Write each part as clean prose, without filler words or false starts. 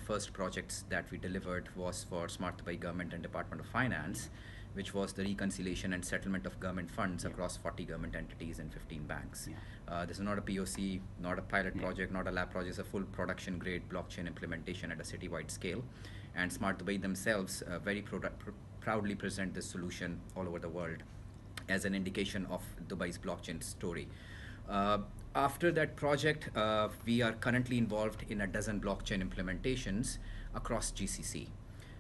first projects that we delivered was for Smart Dubai Government and Department of Finance, which was the reconciliation and settlement of government funds across 40 government entities and 15 banks. This is not a POC, not a pilot project, not a lab project. It's a full production grade blockchain implementation at a citywide scale. And Smart Dubai themselves very proudly present this solution all over the world as an indication of Dubai's blockchain story. After that project, we are currently involved in a dozen blockchain implementations across GCC.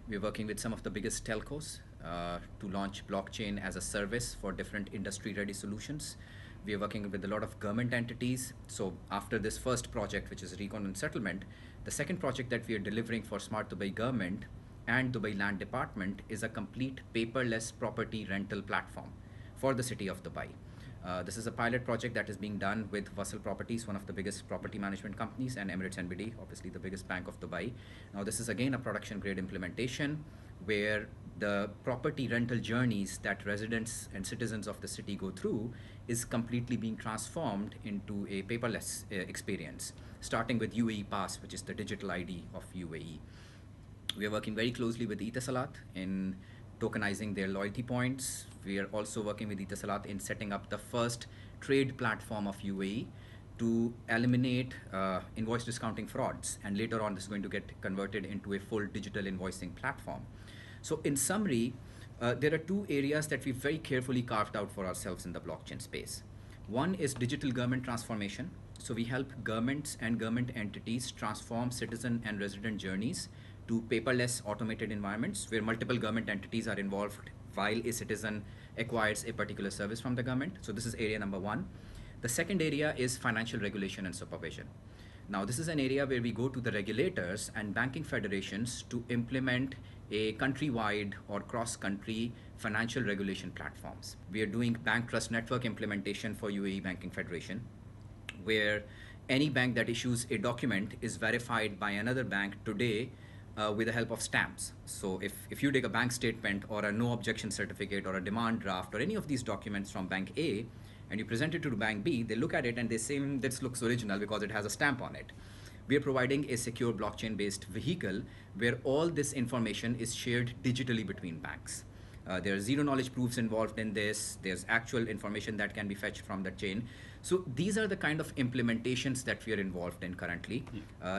We're working with some of the biggest telcos to launch blockchain as a service for different industry-ready solutions. We are working with a lot of government entities. So after this first project, which is Recon and Settlement, the second project that we are delivering for Smart Dubai Government and Dubai Land Department is a complete paperless property rental platform for the city of Dubai. This is a pilot project that is being done with Vassal Properties, one of the biggest property management companies, and Emirates NBD, obviously the biggest bank of Dubai. Now this is again a production grade implementation where the property rental journeys that residents and citizens of the city go through is completely being transformed into a paperless experience, starting with UAE Pass, which is the digital ID of UAE. We are working very closely with Etisalat in tokenizing their loyalty points. We are also working with Etisalat in setting up the first trade platform of UAE to eliminate invoice discounting frauds. And later on, this is going to get converted into a full digital invoicing platform. So in summary, there are two areas that we very carefully carved out for ourselves in the blockchain space. One is digital government transformation. So we help governments and government entities transform citizen and resident journeys to paperless automated environments where multiple government entities are involved while a citizen acquires a particular service from the government. So this is area number one. The second area is financial regulation and supervision. Now this is an area where we go to the regulators and banking federations to implement a countrywide or cross-country financial regulation platforms. We are doing bank trust network implementation for UAE Banking Federation, where any bank that issues a document is verified by another bank today with the help of stamps. So if you take a bank statement or a no objection certificate or a demand draft or any of these documents from bank A and you present it to bank B, they look at it and they say, this looks original because it has a stamp on it. We are providing a secure blockchain-based vehicle where all this information is shared digitally between banks. There are zero knowledge proofs involved in this. There's actual information that can be fetched from the chain. So these are the kind of implementations that we are involved in currently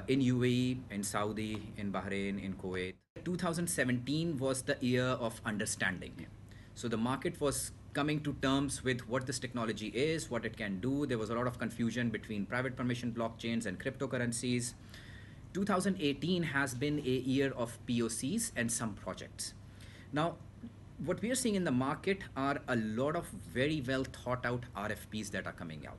in UAE, in Saudi, in Bahrain, in Kuwait. 2017 was the year of understanding. So the market was coming to terms with what this technology is, what it can do. There was a lot of confusion between private permission blockchains and cryptocurrencies. 2018 has been a year of POCs and some projects. Now, what we are seeing in the market are a lot of very well thought out RFPs that are coming out,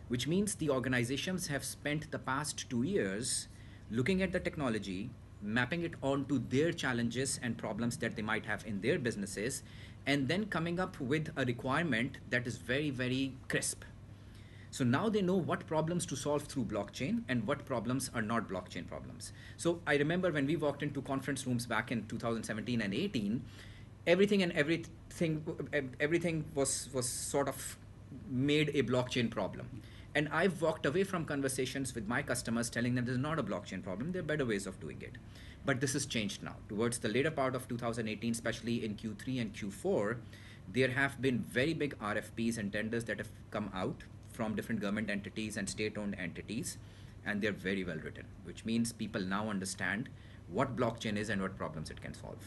which means the organizations have spent the past 2 years looking at the technology, mapping it onto their challenges and problems that they might have in their businesses, and then coming up with a requirement that is very, very crisp. So now they know what problems to solve through blockchain and what problems are not blockchain problems. So I remember when we walked into conference rooms back in 2017 and 18, everything was sort of made a blockchain problem. And I've walked away from conversations with my customers telling them there's not a blockchain problem, there are better ways of doing it. But this has changed now. Towards the later part of 2018, especially in Q3 and Q4, there have been very big RFPs and tenders that have come out from different government entities and state-owned entities, and they're very well written, which means people now understand what blockchain is and what problems it can solve.